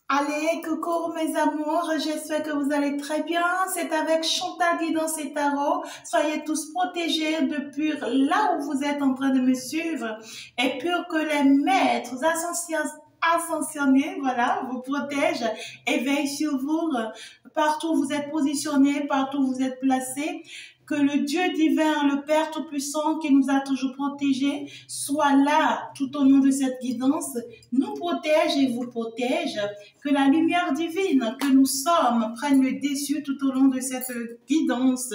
Allez, coucou mes amours, j'espère que vous allez très bien. C'est avec Chantal Guidance et Tarot. Soyez tous protégés depuis là où vous êtes en train de me suivre et pour que les maîtres ascensionnés, voilà, vous protègent et veillent sur vous partout où vous êtes positionnés, partout où vous êtes placés. Que le Dieu divin, le Père Tout-Puissant qui nous a toujours protégés, soit là tout au long de cette guidance, nous protège et vous protège. Que la lumière divine que nous sommes prenne le dessus tout au long de cette guidance.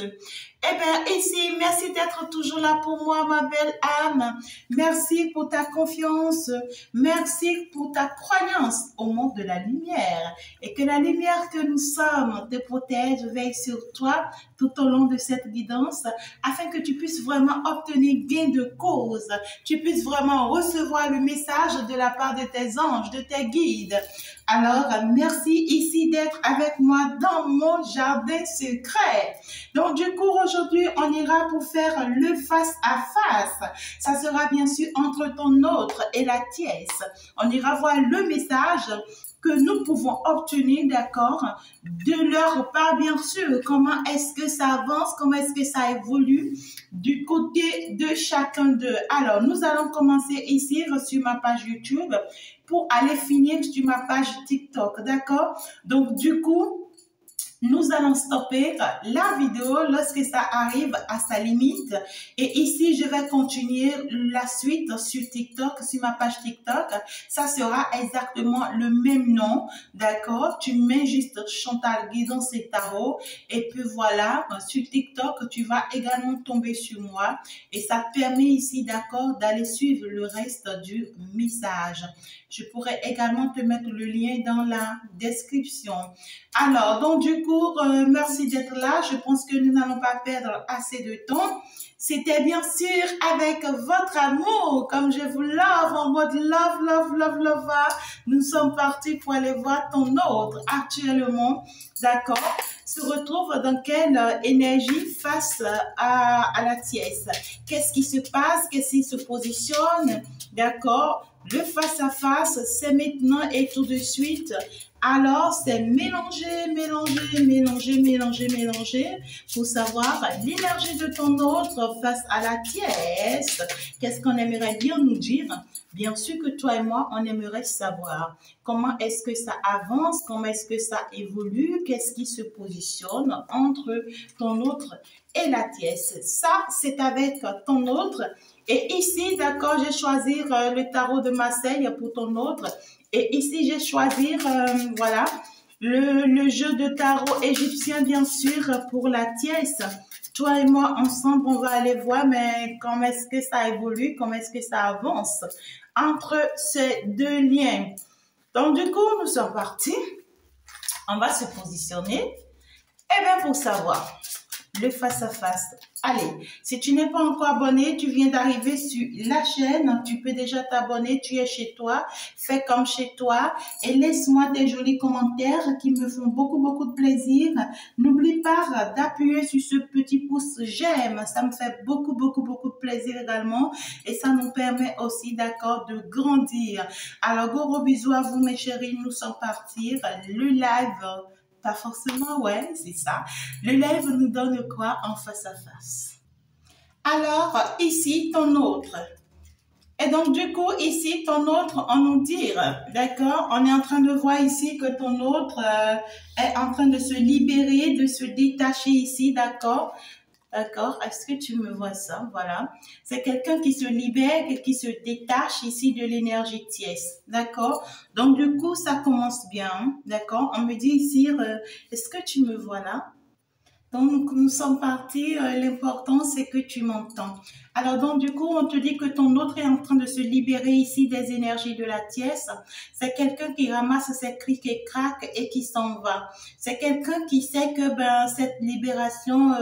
Eh bien, ici, merci d'être toujours là pour moi, ma belle âme. Merci pour ta confiance. Merci pour ta croyance au monde de la lumière. Et que la lumière que nous sommes te protège, veille sur toi tout au long de cette guidance, afin que tu puisses vraiment obtenir gain de cause. Tu puisses vraiment recevoir le message de la part de tes anges, de tes guides. Alors, merci ici d'être avec moi dans mon jardin secret. Donc, du coup, aujourd'hui, on ira pour faire le face à face. Ça sera bien sûr entre ton autre et la tiesse. On ira voir le message que nous pouvons obtenir, d'accord, de leur part, bien sûr. Comment est-ce que ça avance, comment est-ce que ça évolue du côté de chacun d'eux. Alors, nous allons commencer ici sur ma page YouTube pour aller finir sur ma page TikTok, d'accord? Donc, du coup, nous allons stopper la vidéo lorsque ça arrive à sa limite. Et ici, je vais continuer la suite sur TikTok, sur ma page TikTok. Ça sera exactement le même nom, d'accord? Tu mets juste Chantal Guidance et Tarot. Et puis voilà, sur TikTok, tu vas également tomber sur moi. Et ça te permet ici, d'accord, d'aller suivre le reste du message. Je pourrais également te mettre le lien dans la description. Alors, donc du coup, merci d'être là. Je pense que nous n'allons pas perdre assez de temps. C'était bien sûr avec votre amour, comme je vous love, en mode love, love, love, lover. Nous sommes partis pour aller voir ton autre actuellement, d'accord? Se retrouve dans quelle énergie face à la tiesse? Qu'est-ce qui se passe? Qu'est-ce qui se positionne? D'accord? Le face-à-face, c'est maintenant et tout de suite. Alors, c'est mélanger, mélanger, mélanger, mélanger, mélanger pour savoir l'énergie de ton autre face à la tiesse. Qu'est-ce qu'on aimerait bien nous dire? Bien sûr que toi et moi, on aimerait savoir comment est-ce que ça avance, comment est-ce que ça évolue, qu'est-ce qui se positionne entre ton autre et la tiesse. Ça, c'est avec ton autre. Et ici, d'accord, je vais choisir le tarot de Marseille pour ton autre. Et ici, je vais choisir, voilà, le jeu de tarot égyptien, bien sûr, pour la tiesse. Toi et moi, ensemble, on va aller voir, mais comment est-ce que ça évolue, comment est-ce que ça avance entre ces deux liens. Donc, du coup, nous sommes partis. On va se positionner. Eh bien, pour savoir le face-à-face. Allez, si tu n'es pas encore abonné, tu viens d'arriver sur la chaîne, tu peux déjà t'abonner, tu es chez toi, fais comme chez toi et laisse-moi des jolis commentaires qui me font beaucoup, beaucoup de plaisir. N'oublie pas d'appuyer sur ce petit pouce j'aime, ça me fait beaucoup, beaucoup, beaucoup de plaisir également et ça nous permet aussi, d'accord, de grandir. Alors, gros bisous à vous mes chéris, nous sommes partis, le live. Pas forcément, ouais, c'est ça. Le live nous donne quoi en face à face? Alors, ici, ton autre. Et donc, du coup, ici, ton autre, on nous dit, d'accord, on est en train de voir ici que ton autre est en train de se libérer, de se détacher ici, d'accord? D'accord, est-ce que tu me vois ça? Voilà. C'est quelqu'un qui se libère et qui se détache ici de l'énergie tiesse. D'accord? Donc, du coup, ça commence bien. D'accord? On me dit ici, est-ce que tu me vois là? Donc, nous sommes partis. L'important, c'est que tu m'entends. Alors, donc, du coup, on te dit que ton autre est en train de se libérer ici des énergies de la tiesse. C'est quelqu'un qui ramasse ses crics et craques et qui s'en va. C'est quelqu'un qui sait que ben cette libération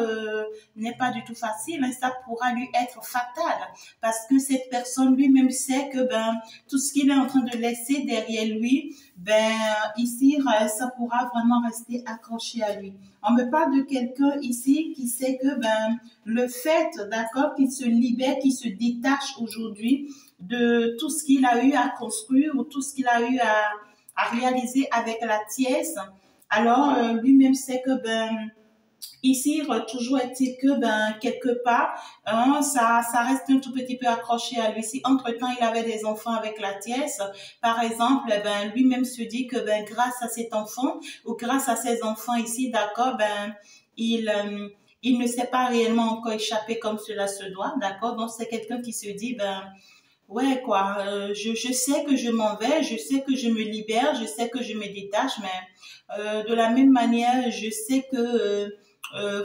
n'est pas du tout facile. Hein, ça pourra lui être fatal parce que cette personne lui-même sait que ben tout ce qu'il est en train de laisser derrière lui, ben ici, ça pourra vraiment rester accroché à lui. On me parle de quelqu'un ici qui sait que ben le fait, d'accord, qu'il se libère, qu'il se détache aujourd'hui de tout ce qu'il a eu à construire ou tout ce qu'il a eu à réaliser avec la tiesse. Alors, lui-même sait que, ici, toujours est-il que, quelque part, hein, ça reste un tout petit peu accroché à lui. Si entre-temps, il avait des enfants avec la tiesse, par exemple, lui-même se dit que, grâce à cet enfant, ou grâce à ses enfants ici, d'accord, il ne s'est pas réellement encore échappé comme cela se doit, d'accord? Donc, c'est quelqu'un qui se dit, ouais, quoi, je sais que je m'en vais, je sais que je me libère, je sais que je me détache, mais de la même manière, je sais que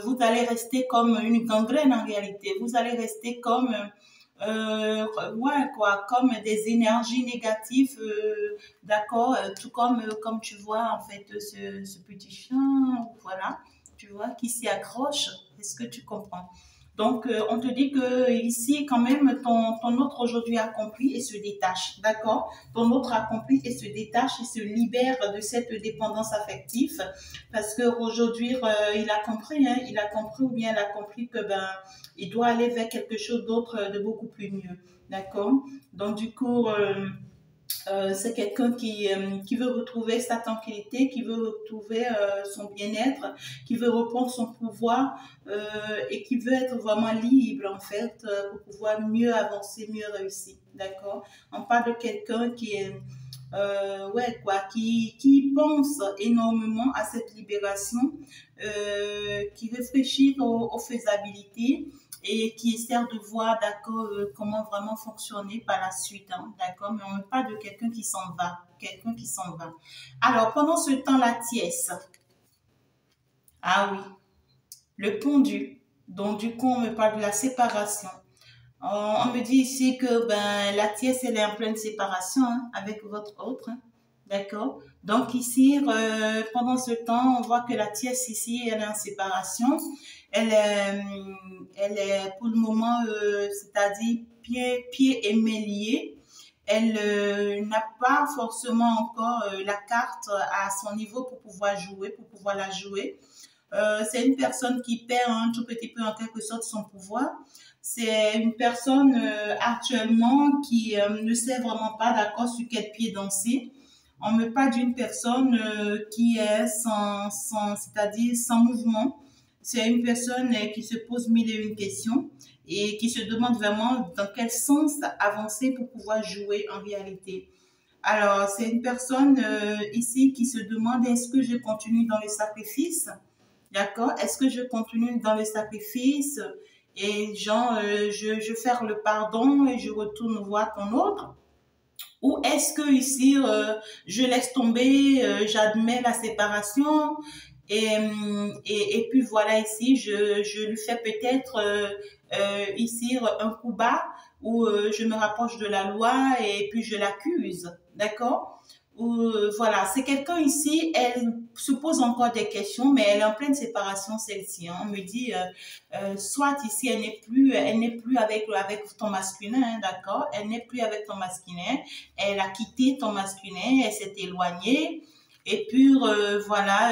vous allez rester comme une gangrène en réalité. Vous allez rester comme, ouais, quoi, comme des énergies négatives, d'accord, tout comme, comme tu vois, en fait, ce petit chien, voilà, tu vois, qui s'y accroche. Est-ce que tu comprends? Donc, on te dit que ici, quand même, ton autre aujourd'hui accompli et se détache, d'accord? Ton autre accompli et se détache et se libère de cette dépendance affective parce que aujourd'hui, il a compris, hein, il a compris ou bien elle a compris que il doit aller vers quelque chose d'autre, de beaucoup plus mieux, d'accord? Donc, du coup, c'est quelqu'un qui veut retrouver sa tranquillité, qui veut retrouver son bien-être, qui veut reprendre son pouvoir et qui veut être vraiment libre en fait pour pouvoir mieux avancer, mieux réussir. D'accord? On parle de quelqu'un qui est ouais quoi, qui pense énormément à cette libération, qui réfléchit aux faisabilités et qui essaie de voir, d'accord, comment vraiment fonctionner par la suite, hein, d'accord, mais on ne parle de quelqu'un qui s'en va, quelqu'un qui s'en va. Alors, pendant ce temps, la tiesse, ah oui, le pondu, donc du coup, on me parle de la séparation. On me dit ici que la tiesse, elle est en pleine séparation hein, avec votre autre, hein, d'accord. Donc ici, pendant ce temps, on voit que la tiesse ici, elle est en séparation. Elle est, elle est pour le moment, c'est-à-dire pied et mains liés. Elle n'a pas forcément encore la carte à son niveau pour pouvoir jouer, pour pouvoir la jouer. C'est une personne qui perd un tout petit peu en quelque sorte son pouvoir. C'est une personne actuellement qui ne sait vraiment pas d'accord sur quel pied danser. On me parle d'une personne qui est c'est-à-dire sans mouvement. C'est une personne qui se pose mille et une questions et qui se demande vraiment dans quel sens avancer pour pouvoir jouer en réalité. Alors, c'est une personne ici qui se demande est-ce que je continue dans le sacrifice? D'accord? Est-ce que je continue dans le sacrifice et genre, je fais le pardon et je retourne voir ton autre? Ou est-ce que ici, je laisse tomber, j'admets la séparation et puis voilà ici, je lui fais peut-être ici un coup bas où je me rapproche de la loi et puis je l'accuse, d'accord? Voilà, c'est quelqu'un ici, elle se pose encore des questions, mais elle est en pleine séparation celle-ci. Hein. On me dit, soit ici elle n'est plus avec ton masculin, hein, d'accord? Elle n'est plus avec ton masculin. Elle a quitté ton masculin, elle s'est éloignée. Et puis voilà,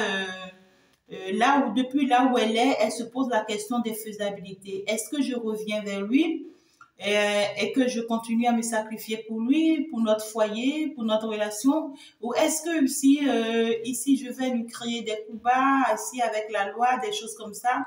depuis là où elle est, elle se pose la question des faisabilités. Est-ce que je reviens vers lui? Et que je continue à me sacrifier pour lui, pour notre foyer, pour notre relation, ou est-ce que ici je vais lui créer des coups bas, ici avec la loi, des choses comme ça,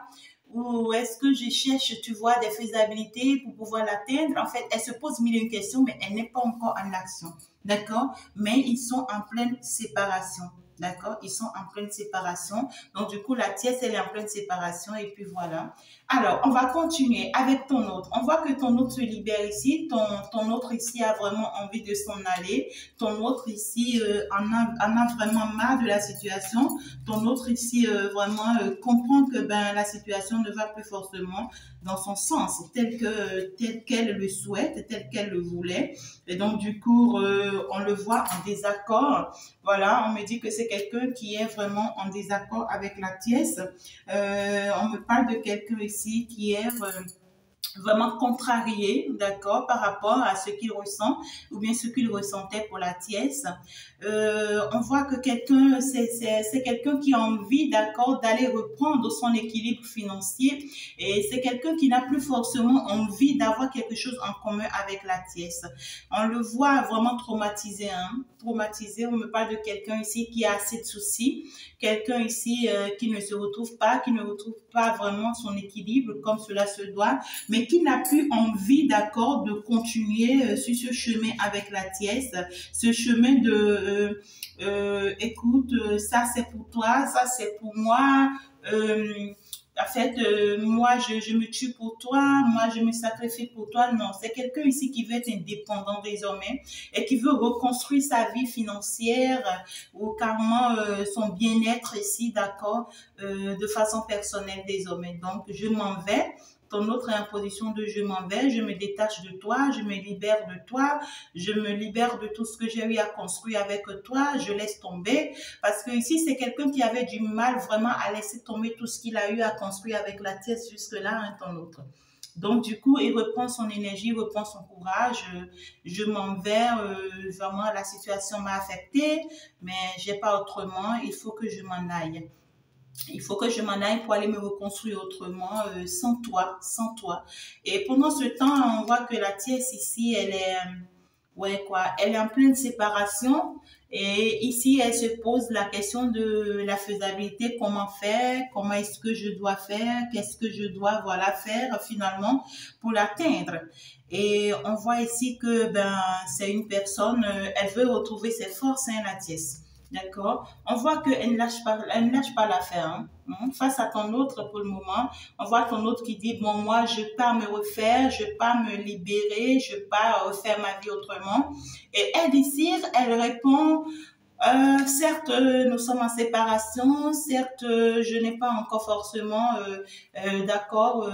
ou est-ce que je cherche, tu vois, des faisabilités pour pouvoir l'atteindre? En fait, elle se pose mille et une questions, mais elle n'est pas encore en action, d'accord? Mais ils sont en pleine séparation. D'accord? Ils sont en pleine séparation. Donc, du coup, la tiesse, elle est en pleine séparation. Et puis, voilà. Alors, on va continuer avec ton autre. On voit que ton autre se libère ici. Ton autre ici a vraiment envie de s'en aller. Ton autre ici en a vraiment marre de la situation. Ton autre ici vraiment comprend que la situation ne va plus forcément dans son sens, tel qu'elle le souhaite, tel qu'elle le voulait. Et donc, du coup, on le voit en désaccord. Voilà, on me dit que c'est quelqu'un qui est vraiment en désaccord avec la tiesse. On me parle de quelqu'un ici qui est vraiment contrarié, d'accord, par rapport à ce qu'il ressent ou bien ce qu'il ressentait pour la tiesse. On voit que quelqu'un, c'est quelqu'un qui a envie, d'accord, d'aller reprendre son équilibre financier et c'est quelqu'un qui n'a plus forcément envie d'avoir quelque chose en commun avec la tiesse. On le voit vraiment traumatisé, hein, traumatisé. On me parle de quelqu'un ici qui a assez de soucis, quelqu'un ici qui ne se retrouve pas, qui ne retrouve pas vraiment son équilibre comme cela se doit, mais qui n'a plus envie, d'accord, de continuer sur ce chemin avec la tiesse, ce chemin de écoute, ça c'est pour toi, ça c'est pour moi. En fait, moi, je me tue pour toi, moi, je me sacrifie pour toi. Non, c'est quelqu'un ici qui veut être indépendant désormais et qui veut reconstruire sa vie financière ou carrément son bien-être ici, d'accord, de façon personnelle désormais. Donc, je m'en vais. Ton autre est en position de je m'en vais, je me détache de toi, je me libère de toi, je me libère de tout ce que j'ai eu à construire avec toi, je laisse tomber. Parce que ici, c'est quelqu'un qui avait du mal vraiment à laisser tomber tout ce qu'il a eu à construire avec la tiesse jusque-là, hein, ton autre. Donc, du coup, il reprend son énergie, il reprend son courage. Je m'en vais, vraiment, la situation m'a affectée, mais j'ai pas autrement, il faut que je m'en aille. Il faut que je m'en aille pour aller me reconstruire autrement, sans toi, sans toi. Et pendant ce temps, on voit que la tiesse ici, elle est, ouais quoi, elle est en pleine séparation. Et ici, elle se pose la question de la faisabilité, comment faire, comment est-ce que je dois faire, qu'est-ce que je dois, voilà, faire finalement pour l'atteindre. Et on voit ici que ben c'est une personne, elle veut retrouver ses forces, hein, la tiesse. D'accord. On voit qu'elle elle ne lâche pas l'affaire. Hein. Face à ton autre pour le moment, on voit ton autre qui dit, bon, moi, je pars me refaire, je pars me libérer, je pars refaire ma vie autrement. Et elle ici, elle répond, certes, nous sommes en séparation, certes, je n'ai pas encore forcément d'accord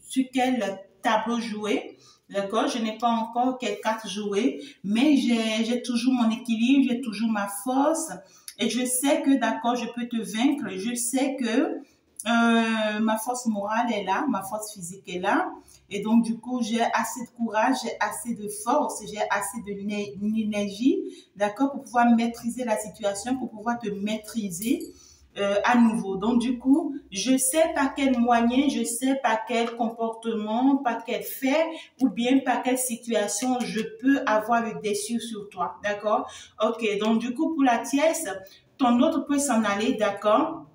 sur quel tableau jouer. D'accord, je n'ai pas encore quelle carte jouer, mais j'ai toujours mon équilibre, j'ai toujours ma force et je sais que d'accord, je peux te vaincre, je sais que ma force morale est là, ma force physique est là et donc du coup, j'ai assez de courage, j'ai assez de force, j'ai assez d'énergie, d'accord, pour pouvoir maîtriser la situation, pour pouvoir te maîtriser à nouveau. Donc, du coup, je sais par quel moyen, je sais par quel comportement, par quel fait ou bien par quelle situation je peux avoir le dessus sur toi. D'accord? Ok. Donc, du coup, pour la tiesse, ton autre peut s'en aller. D'accord?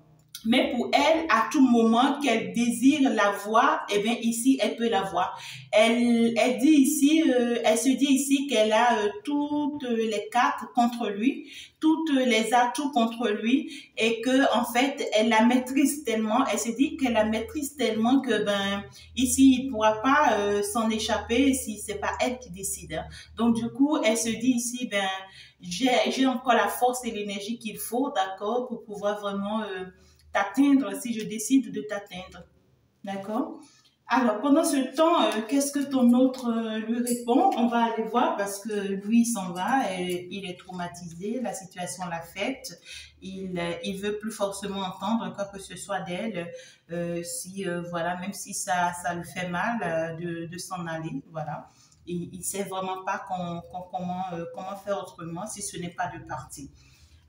Mais pour elle, à tout moment qu'elle désire la voir, eh bien ici, elle peut la voir. Elle dit ici, elle se dit ici qu'elle a toutes les cartes contre lui, toutes les atouts contre lui, et que en fait, elle la maîtrise tellement. Elle se dit qu'elle la maîtrise tellement que ben ici, il pourra pas s'en échapper si c'est pas elle qui décide. Hein. Donc du coup, elle se dit ici, ben j'ai encore la force et l'énergie qu'il faut, d'accord, pour pouvoir vraiment t'atteindre si je décide de t'atteindre. D'accord? Alors, pendant ce temps, qu'est-ce que ton autre lui répond? On va aller voir parce que lui, il s'en va, et il est traumatisé, la situation l'affecte, il veut plus forcément entendre quoi que ce soit d'elle, si, voilà, même si ça lui fait mal de s'en aller, voilà. Il sait vraiment pas comment faire autrement si ce n'est pas de partir.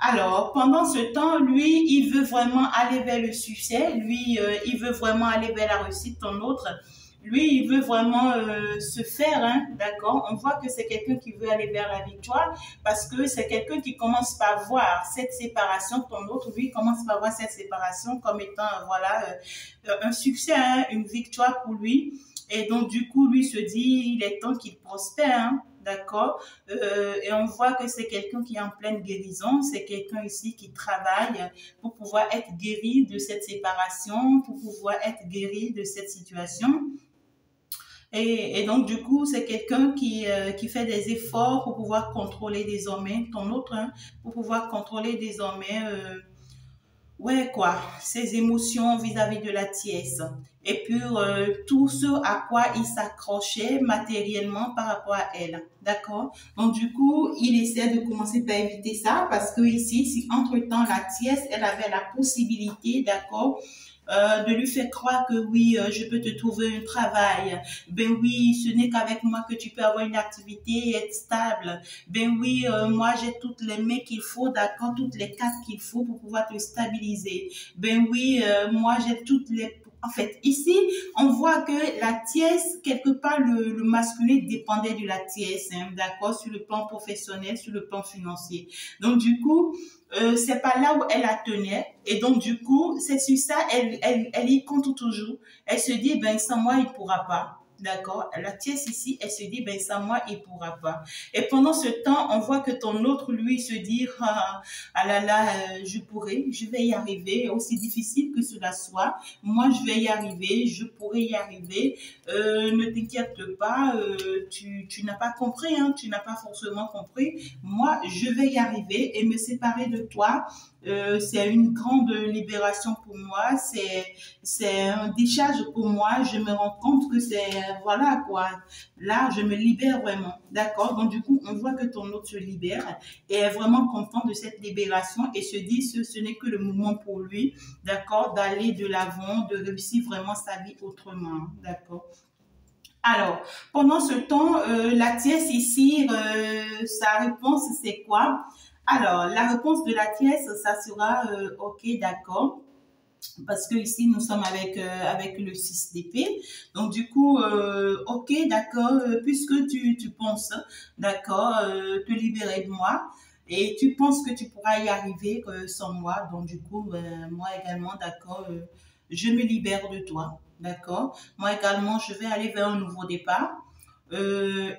Alors, pendant ce temps, lui, il veut vraiment aller vers le succès. Lui, il veut vraiment aller vers la réussite. Ton autre, lui, il veut vraiment se faire, hein, d'accord? On voit que c'est quelqu'un qui veut aller vers la victoire parce que c'est quelqu'un qui commence par voir cette séparation. Ton autre, lui, commence par voir cette séparation comme étant, voilà, un succès, hein, une victoire pour lui. Et donc, du coup, lui se dit, il est temps qu'il prospère, hein. D'accord? Et on voit que c'est quelqu'un qui est en pleine guérison. C'est quelqu'un ici qui travaille pour pouvoir être guéri de cette séparation, pour pouvoir être guéri de cette situation. Et donc, du coup, c'est quelqu'un qui fait des efforts pour pouvoir contrôler désormais ton autre, hein, pour pouvoir contrôler désormais ouais, quoi, ses émotions vis-à-vis de la tiesse. et puis tout ce à quoi il s'accrochait matériellement par rapport à elle. D'accord? Donc du coup, il essaie de commencer par éviter ça parce que ici, si entre-temps la tièce, elle avait la possibilité, d'accord, de lui faire croire que oui, je peux te trouver un travail. Ben oui, ce n'est qu'avec moi que tu peux avoir une activité et être stable. Ben oui, moi j'ai toutes les mains qu'il faut, d'accord, toutes les cartes qu'il faut pour pouvoir te stabiliser. Ben oui, moi j'ai toutes les... En fait, ici, on voit que la tièce, quelque part, le masculin dépendait de la tièce, hein, d'accord, sur le plan professionnel, sur le plan financier. Donc, du coup, c'est pas là où elle la tenait. Et donc, du coup, c'est sur ça, elle y compte toujours. Elle se dit, ben, sans moi, il pourra pas. D'accord? La tièce ici, elle se dit, ben, sans moi, il pourra pas. Et pendant ce temps, on voit que ton autre, lui, se dit, ah là là, je pourrai, je vais y arriver, aussi difficile que cela soit. Moi, je vais y arriver, je pourrai y arriver. Ne t'inquiète pas, tu n'as pas compris, hein, tu n'as pas forcément compris. Moi, je vais y arriver et me séparer de toi. C'est une grande libération pour moi, c'est un décharge pour moi. Je me rends compte que c'est, voilà quoi, là je me libère vraiment, d'accord. Donc du coup on voit que ton autre se libère et est vraiment content de cette libération et se dit ce n'est que le moment pour lui, d'accord, d'aller de l'avant, de réussir vraiment sa vie autrement, d'accord. Alors, pendant ce temps, la tièce ici, sa réponse, c'est quoi? Alors, la réponse de la tièce, ça sera OK, d'accord. Parce que ici, nous sommes avec le 6 d'épée. Donc, du coup, OK, d'accord, puisque tu penses, d'accord, te libérer de moi. Et tu penses que tu pourras y arriver sans moi. Donc, du coup, moi également, d'accord, je me libère de toi. D'accord. Moi également, je vais aller vers un nouveau départ.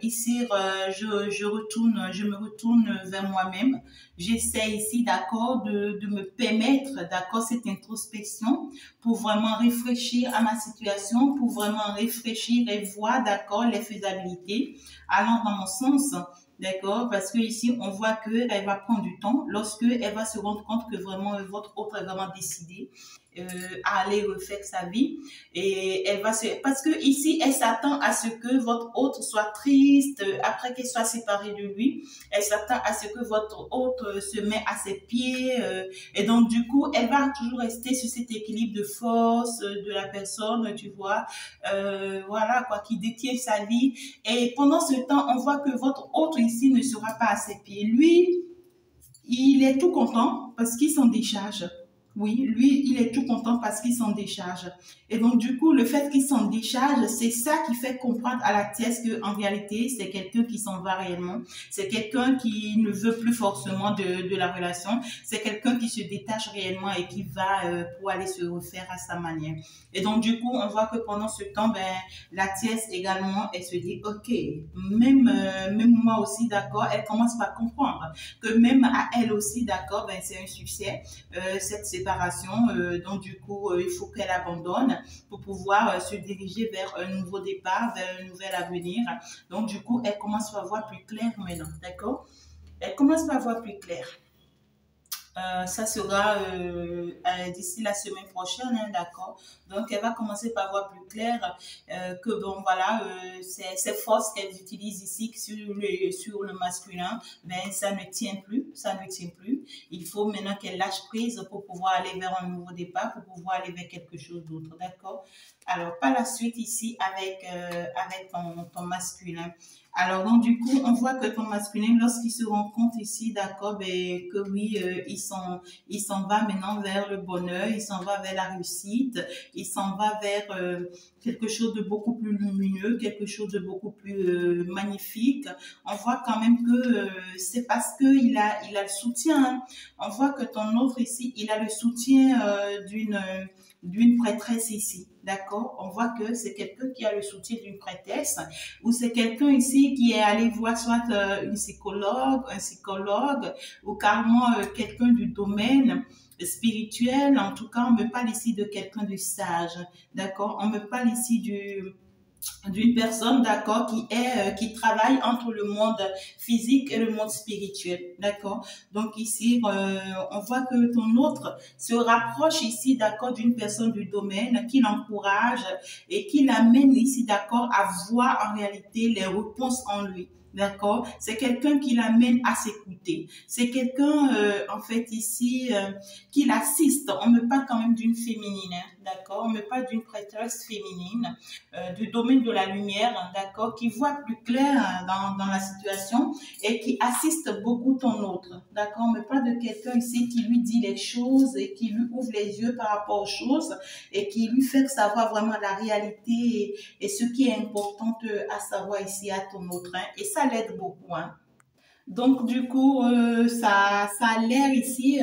Ici, je me retourne vers moi-même. J'essaie ici, d'accord, de me permettre, d'accord, cette introspection pour vraiment réfléchir à ma situation, pour vraiment réfléchir et voir, d'accord, les faisabilités allant dans mon sens. D'accord, parce que ici on voit que elle va prendre du temps lorsque elle va se rendre compte que vraiment votre autre est vraiment décidé à aller refaire sa vie et elle va se parce que ici elle s'attend à ce que votre autre soit triste après qu'elle soit séparée de lui. Elle s'attend à ce que votre autre se met à ses pieds et donc du coup elle va toujours rester sur cet équilibre de force de la personne, tu vois, voilà quoi, qui détient sa vie. Et pendant ce temps on voit que votre autre ici ne sera pas à ses pieds. Lui, il est tout content parce qu'il s'en décharge. Oui, lui, il est tout content parce qu'il s'en décharge. Et donc, du coup, le fait qu'il s'en décharge, c'est ça qui fait comprendre à la tièce qu'en réalité, c'est quelqu'un qui s'en va réellement. C'est quelqu'un qui ne veut plus forcément de la relation. C'est quelqu'un qui se détache réellement et qui va pour aller se refaire à sa manière. Et donc, du coup, on voit que pendant ce temps, ben, la tièce également, elle se dit, OK, même moi aussi, d'accord, elle commence par comprendre que même à elle aussi, d'accord, ben, c'est un succès, cette séparation. Donc, du coup, il faut qu'elle abandonne pour pouvoir se diriger vers un nouveau départ, vers un nouvel avenir. Donc, du coup, elle commence par voir plus clair maintenant, d'accord? Elle commence par voir plus clair. Ça sera d'ici la semaine prochaine, hein, d'accord. Donc, elle va commencer par voir plus clair que, bon, voilà, ces forces qu'elle utilise ici sur le masculin, ben, ça ne tient plus, ça ne tient plus. Il faut maintenant qu'elle lâche prise pour pouvoir aller vers un nouveau départ, pour pouvoir aller vers quelque chose d'autre, d'accord. Alors, par la suite ici, avec ton masculin. Alors, donc, du coup, on voit que ton masculin, lorsqu'il se rend compte ici, d'accord, ben, que oui, il s'en va maintenant vers le bonheur, il s'en va vers la réussite, il s'en va vers quelque chose de beaucoup plus lumineux, quelque chose de beaucoup plus magnifique. On voit quand même que c'est parce qu'il a le soutien, hein. On voit que ton autre ici, il a le soutien d'une prêtresse ici, d'accord? On voit que c'est quelqu'un qui a le soutien d'une prêtresse ou c'est quelqu'un ici qui est allé voir soit une psychologue, un psychologue ou carrément quelqu'un du domaine spirituel. En tout cas, on me parle ici de quelqu'un de sage, d'accord? On me parle ici d'une personne, d'accord, qui travaille entre le monde physique et le monde spirituel, d'accord. Donc ici, on voit que ton autre se rapproche ici, d'accord, d'une personne du domaine qui l'encourage et qui l'amène ici, d'accord, à voir en réalité les réponses en lui. D'accord, c'est quelqu'un qui l'amène à s'écouter. C'est quelqu'un, en fait, ici, qui l'assiste. On ne parle quand même d'une féminine, hein, d'accord. On ne parle d'une prêtresse féminine du domaine de la lumière, hein, d'accord, qui voit plus clair dans la situation et qui assiste beaucoup ton autre, d'accord. On ne parle de quelqu'un ici qui lui dit les choses et qui lui ouvre les yeux par rapport aux choses et qui lui fait savoir vraiment la réalité et ce qui est important à savoir ici à ton autre, hein, et ça l'aide beaucoup, hein. Donc, du coup, ça a l'air ici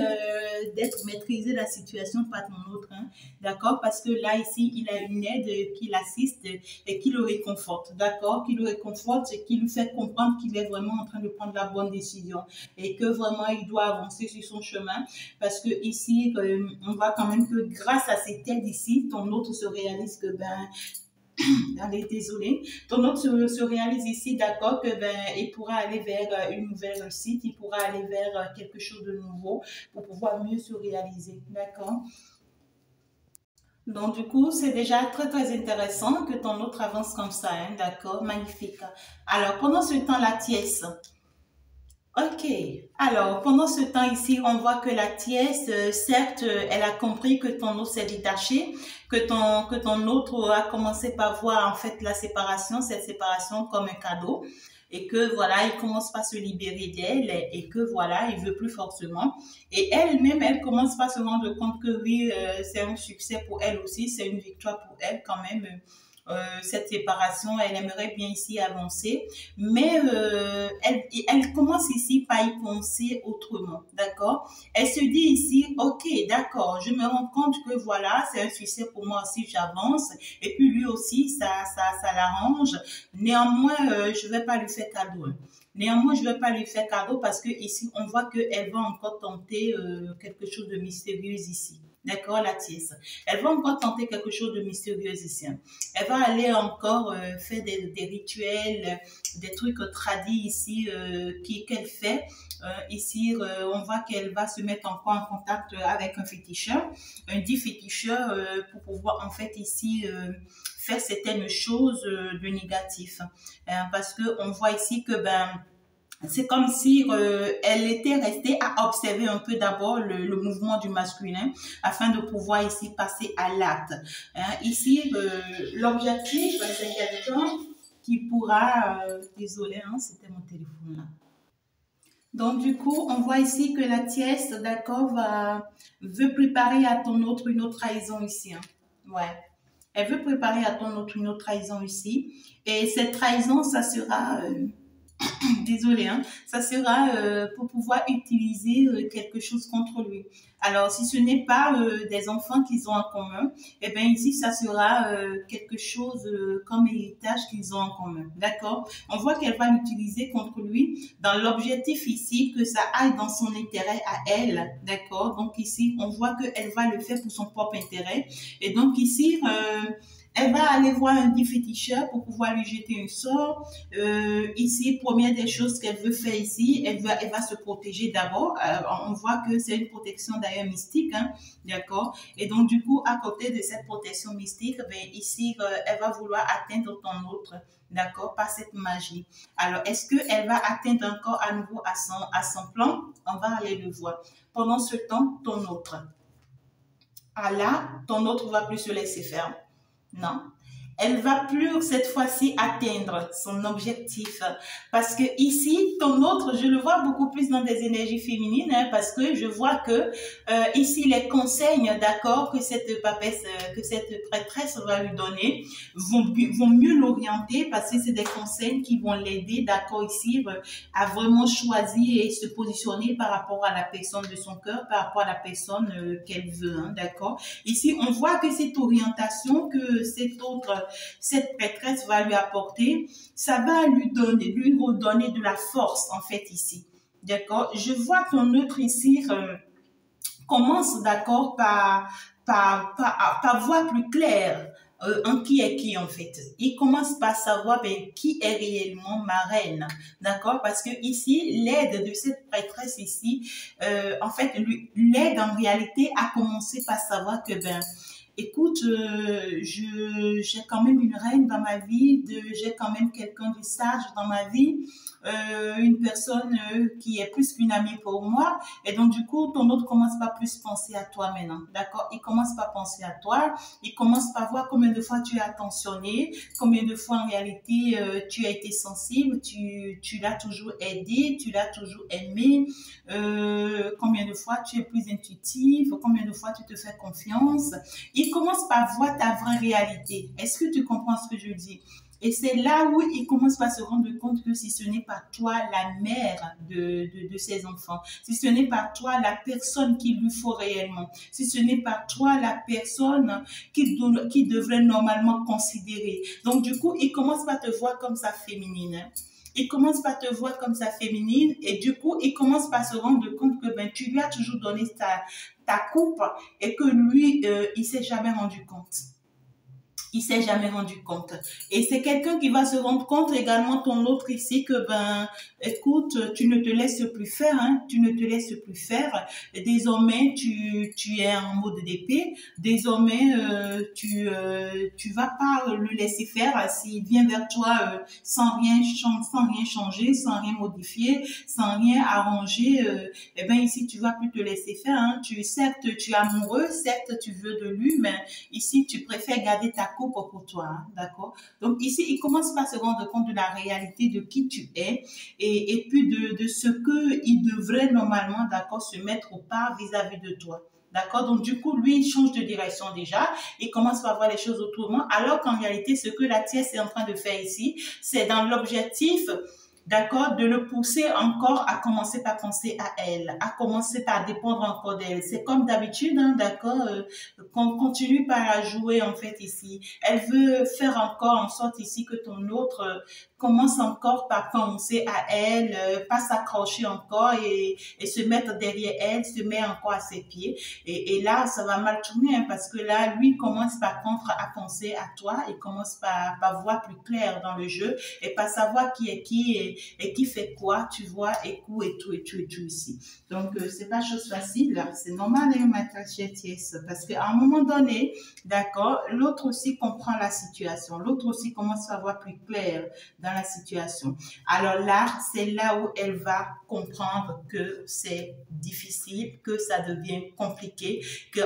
d'être maîtrisé la situation par ton autre, hein, d'accord? Parce que là, ici, il a une aide qui l'assiste et qui le réconforte, d'accord? Qui le réconforte et qui lui fait comprendre qu'il est vraiment en train de prendre la bonne décision et que vraiment, il doit avancer sur son chemin. Parce que ici, on voit quand même que grâce à cette aide ici, ton autre se réalise que, ben, allez, désolé. Ton autre se réalise ici, d'accord, que ben, il pourra aller vers une nouvelle réussite, il pourra aller vers quelque chose de nouveau pour pouvoir mieux se réaliser, d'accord. Donc, du coup, c'est déjà très, très intéressant que ton autre avance comme ça, hein, d'accord, magnifique. Alors, pendant ce temps, la tiesse. Ok, alors pendant ce temps ici, on voit que la tiesse, certes, elle a compris que ton autre s'est détaché, que ton autre a commencé par voir en fait la séparation, cette séparation comme un cadeau, et que voilà, il commence par se libérer d'elle et que voilà, il veut plus forcément. Et elle-même, elle commence par se rendre compte que oui, c'est un succès pour elle aussi, c'est une victoire pour elle quand même. Cette séparation, elle aimerait bien ici avancer, mais elle commence ici par y penser autrement, d'accord. Elle se dit ici, ok, d'accord, je me rends compte que voilà, c'est un succès pour moi aussi, j'avance, et puis lui aussi, ça l'arrange. Néanmoins, je vais pas lui faire cadeau, hein. Néanmoins, je ne vais pas lui faire cadeau parce que ici, on voit qu'elle va encore tenter quelque chose de mystérieux ici. D'accord, la tiesse. Elle va encore tenter quelque chose de mystérieux ici. Elle va aller encore faire des rituels, des trucs tradis ici qu'elle fait. Ici, on voit qu'elle va se mettre encore en contact avec un féticheur, un dit féticheur pour pouvoir en fait ici faire certaines choses de négatif. Parce que on voit ici que ben c'est comme si elle était restée à observer un peu d'abord le mouvement du masculin afin de pouvoir ici passer à l'acte. Hein, ici, l'objectif, c'est quelqu'un qui pourra... désolé, hein, c'était mon téléphone là. Donc, du coup, on voit ici que la tiesse, d'accord, veut préparer à ton autre une autre trahison ici. Hein. Ouais. Elle veut préparer à ton autre une autre trahison ici. Et cette trahison, ça sera... désolé, hein, ça sera pour pouvoir utiliser quelque chose contre lui. Alors, si ce n'est pas des enfants qu'ils ont en commun, eh bien ici, ça sera quelque chose comme héritage qu'ils ont en commun. D'accord? On voit qu'elle va l'utiliser contre lui dans l'objectif ici que ça aille dans son intérêt à elle. D'accord? Donc ici, on voit qu'elle va le faire pour son propre intérêt. Et donc ici, elle va aller voir un dit féticheur pour pouvoir lui jeter un sort. Ici, première des choses qu'elle veut faire ici, elle va se protéger d'abord. On voit que c'est une protection d'ailleurs mystique, hein, d'accord. Et donc, du coup, à côté de cette protection mystique, ben, ici, elle va vouloir atteindre ton autre, d'accord, par cette magie. Alors, est-ce qu'elle va atteindre encore à nouveau à son plan? On va aller le voir. Pendant ce temps, ton autre. Ah là, ton autre va plus se laisser faire. Non, elle va plus cette fois-ci atteindre son objectif. Parce que ici, ton autre, je le vois beaucoup plus dans des énergies féminines, hein, parce que je vois que ici, les conseils, d'accord, que cette papesse, que cette prêtresse va lui donner, vont mieux l'orienter parce que c'est des conseils qui vont l'aider, d'accord, ici, à vraiment choisir et se positionner par rapport à la personne de son cœur, par rapport à la personne qu'elle veut, hein, d'accord. Ici, on voit que cette orientation que cette prêtresse va lui apporter, ça va lui redonner de la force, en fait, ici. D'accord? Je vois ton autre ici commence, d'accord, par voir plus clair. en qui est qui en fait. Il commence par savoir ben, qui est réellement ma reine, d'accord? Parce que ici, l'aide de cette prêtresse ici, en fait, l'aide en réalité a commencé par savoir que ben écoute, j'ai quand même une reine dans ma vie, j'ai quand même quelqu'un de sage dans ma vie, une personne qui est plus qu'une amie pour moi. Et donc, du coup, ton autre commence pas plus penser à toi maintenant, d'accord? Il commence pas penser à toi, il commence pas voir combien de fois tu as attentionné, combien de fois en réalité tu as été sensible, tu l'as toujours aidé, tu l'as toujours aimé, combien de fois tu es plus intuitive, combien de fois tu te fais confiance. Il commence par voir ta vraie réalité. Est-ce que tu comprends ce que je dis? Et c'est là où il commence par se rendre compte que si ce n'est pas toi la mère de ses enfants, si ce n'est pas toi la personne qu'il lui faut réellement, si ce n'est pas toi la personne qui devrait normalement considérer. Donc du coup, il commence par te voir comme sa féminine. Il commence par te voir comme sa féminine et du coup, il commence par se rendre compte que ben, tu lui as toujours donné ta coupe et que lui, il s'est jamais rendu compte. Il s'est jamais rendu compte. Et c'est quelqu'un qui va se rendre compte également, ton autre ici, que ben, écoute, tu ne te laisses plus faire, hein, tu ne te laisses plus faire. Désormais, tu es en mode d'épée. Désormais, tu vas pas le laisser faire. S'il vient vers toi sans rien changer, sans rien modifier, sans rien arranger, eh ben ici tu vas plus te laisser faire. Hein. Certes, tu es amoureux, certes tu veux de lui, mais ici tu préfères garder ta coupe pour toi, hein, d'accord? Donc ici, il commence par se rendre compte de la réalité de qui tu es et puis de ce qu'il devrait normalement, d'accord, se mettre au pas vis-à-vis de toi. D'accord? Donc, du coup, lui, il change de direction déjà. Il commence par voir les choses autrement. Alors qu'en réalité, ce que la tierce est en train de faire ici, c'est dans l'objectif, d'accord, de le pousser encore à commencer par penser à elle, à commencer par dépendre encore d'elle. C'est comme d'habitude, hein, d'accord, qu'on continue par jouer en fait ici. Elle veut faire encore en sorte ici que ton autre commence encore par penser à elle, pas s'accrocher encore et se mettre derrière elle, se met encore à ses pieds. Et là, ça va mal tourner hein, parce que là, lui commence par contre à penser à toi, il commence par voir plus clair dans le jeu et par savoir qui est qui et qui fait quoi, tu vois, et où et tout ici. Donc, c'est pas chose facile, c'est normal, hein, ma cachetiesse, parce qu'à un moment donné, d'accord, l'autre aussi comprend la situation, l'autre aussi commence à voir plus clair dans la situation. Alors là, c'est là où elle va comprendre que c'est difficile, que ça devient compliqué, que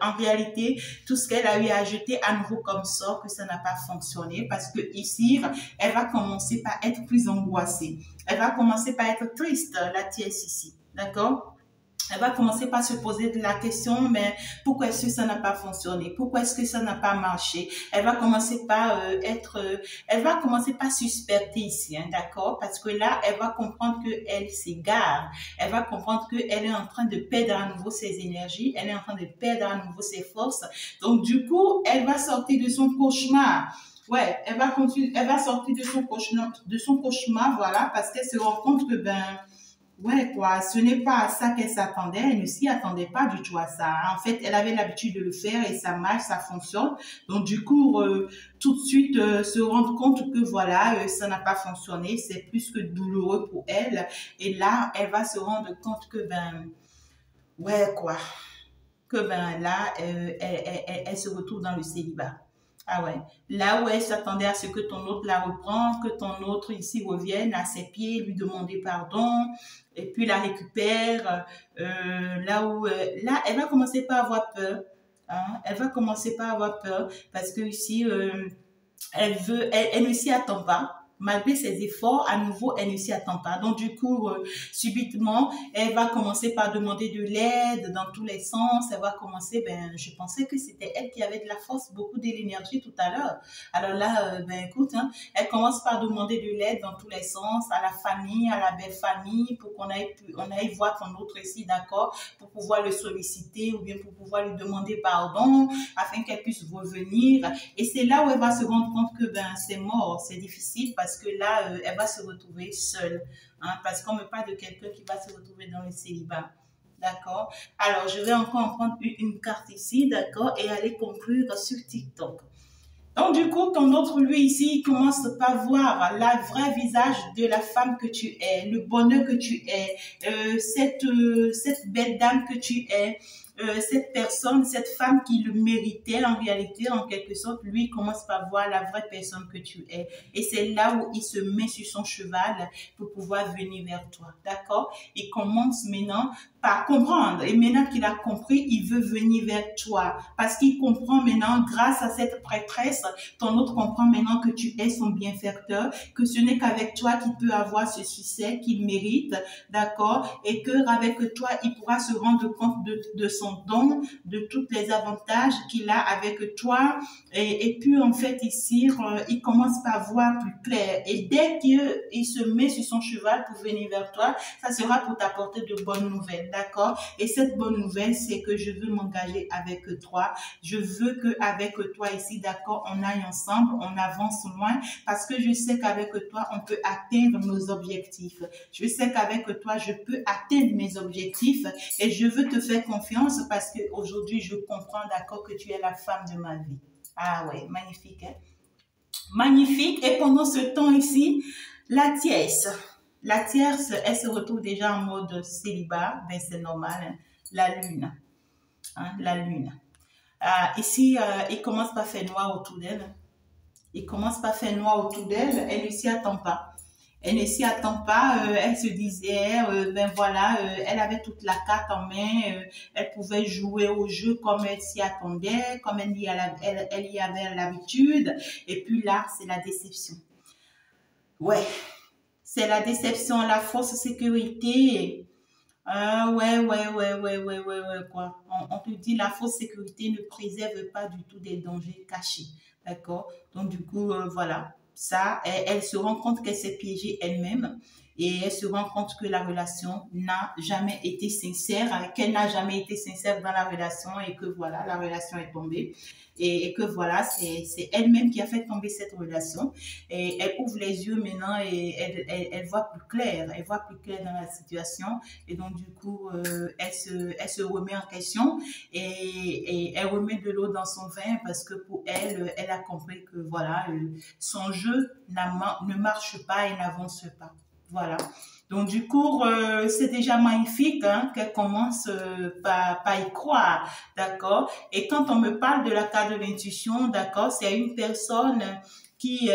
en réalité, tout ce qu'elle a eu à ajouter à nouveau comme sort, que ça n'a pas fonctionné, parce que ici, elle va commencer par être plus angoissée. Elle va commencer par être triste, la tierce ici. D'accord? Elle va commencer par se poser la question, mais pourquoi est-ce que ça n'a pas fonctionné? Pourquoi est-ce que ça n'a pas marché? Elle va commencer par elle va commencer par suspecter ici, hein, d'accord? Parce que là, elle va comprendre qu'elle s'égare. Elle va comprendre qu'elle est en train de perdre à nouveau ses énergies. Elle est en train de perdre à nouveau ses forces. Donc, du coup, elle va sortir de son cauchemar. Ouais, elle va sortir de son cauchemar, voilà, parce qu'elle se rend compte que, ben, ouais, quoi, ce n'est pas à ça qu'elle s'attendait, elle ne s'y attendait pas du tout à ça. En fait, elle avait l'habitude de le faire et ça marche, ça fonctionne. Donc, du coup, tout de suite, se rendre compte que voilà, ça n'a pas fonctionné, c'est plus que douloureux pour elle. Et là, elle va se rendre compte que, ben, ouais, quoi, que ben là, elle se retrouve dans le célibat. Ah ouais. Là où elle s'attendait à ce que ton autre la reprend, que ton autre ici revienne à ses pieds, lui demander pardon, et puis la récupère. Là où, là, elle va commencer par avoir peur. Hein? Elle va commencer par avoir peur parce que ici, elle ne s'y attend pas. Malgré ses efforts, à nouveau, elle ne s'y attend pas. Donc, du coup, subitement, elle va commencer par demander de l'aide dans tous les sens. Elle va commencer, ben, je pensais que c'était elle qui avait de la force, beaucoup de l'énergie tout à l'heure. Alors là, ben, écoute, hein, elle commence par demander de l'aide dans tous les sens, à la famille, à la belle famille, pour qu'on aille voir ton autre ici, d'accord, pour pouvoir le solliciter ou bien pour pouvoir lui demander pardon, afin qu'elle puisse revenir. Et c'est là où elle va se rendre compte que, ben, c'est mort, c'est difficile parce que là, elle va se retrouver seule. Hein, parce qu'on me parle de quelqu'un qui va se retrouver dans le célibat. D'accord? Alors, je vais encore en prendre une carte ici, d'accord? Et aller conclure sur TikTok. Donc, du coup, ton autre, lui, ici, il commence par voir la vraie visage de la femme que tu es, le bonheur que tu es, cette belle dame que tu es, cette personne, cette femme qui le méritait en réalité, en quelque sorte, lui commence par voir la vraie personne que tu es. Et c'est là où il se met sur son cheval pour pouvoir venir vers toi. D'accord? Il commence maintenant par comprendre. Et maintenant qu'il a compris, il veut venir vers toi. Parce qu'il comprend maintenant, grâce à cette prêtresse, ton autre comprend maintenant que tu es son bienfaiteur, que ce n'est qu'avec toi qu'il peut avoir ce succès qu'il mérite. D'accord? Et qu'avec toi, il pourra se rendre compte de son don, de tous les avantages qu'il a avec toi. Et puis, en fait, ici, il commence par voir plus clair. Et dès qu'il se met sur son cheval pour venir vers toi, ça sera pour t'apporter de bonnes nouvelles. D'accord? Et cette bonne nouvelle, c'est que je veux m'engager avec toi. Je veux qu'avec toi ici, d'accord, on aille ensemble, on avance loin, parce que je sais qu'avec toi, on peut atteindre nos objectifs. Je sais qu'avec toi, je peux atteindre mes objectifs et je veux te faire confiance parce qu'aujourd'hui, je comprends, d'accord, que tu es la femme de ma vie. Ah ouais, magnifique, hein? Magnifique. Et pendant ce temps ici, la tierce. La tierce, elle se retrouve déjà en mode célibat. Ben, c'est normal, hein? La lune. Hein? La lune. Ici, il commence par faire noir autour d'elle. Il commence par faire noir autour d'elle. Elle ne s'y attend pas. Elle ne s'y attend pas, elle se disait, ben voilà, elle avait toute la carte en main, elle pouvait jouer au jeu comme elle s'y attendait, comme elle y avait l'habitude. Et puis là, c'est la déception. Ouais, c'est la déception, la fausse sécurité. Ouais, quoi. On te dit la fausse sécurité ne préserve pas du tout des dangers cachés. D'accord? Donc, du coup, voilà. Ça, elle se rend compte qu'elle s'est piégée elle-même et elle se rend compte que la relation n'a jamais été sincère, qu'elle n'a jamais été sincère dans la relation et que voilà, la relation est tombée et que voilà, c'est elle-même qui a fait tomber cette relation et elle ouvre les yeux maintenant et elle voit plus clair, elle voit plus clair dans la situation et donc du coup, elle se remet en question et elle remet de l'eau dans son vin parce que pour elle, elle a compris que voilà, son jeu ne marche pas et n'avance pas. Voilà. Donc, du coup, c'est déjà magnifique hein, qu'elle commence par y croire, d'accord? Et quand on me parle de la carte de l'intuition, d'accord, c'est une personne qui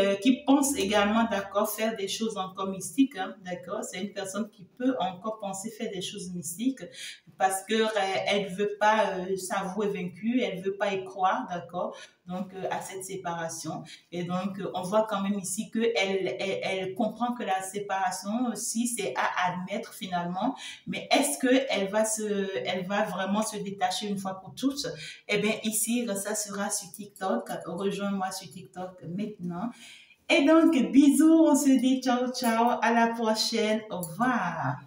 pense également, d'accord, faire des choses encore mystiques, hein, d'accord? C'est une personne qui peut encore penser faire des choses mystiques parce que elle veut pas s'avouer vaincue, elle veut pas y croire, d'accord? Donc, à cette séparation. Et donc, on voit quand même ici elle comprend que la séparation aussi, c'est à admettre finalement. Mais est-ce elle va vraiment se détacher une fois pour toutes? Eh bien, ici, ça sera sur TikTok. Rejoins-moi sur TikTok maintenant. Et donc, bisous, on se dit ciao, ciao, à la prochaine, au revoir.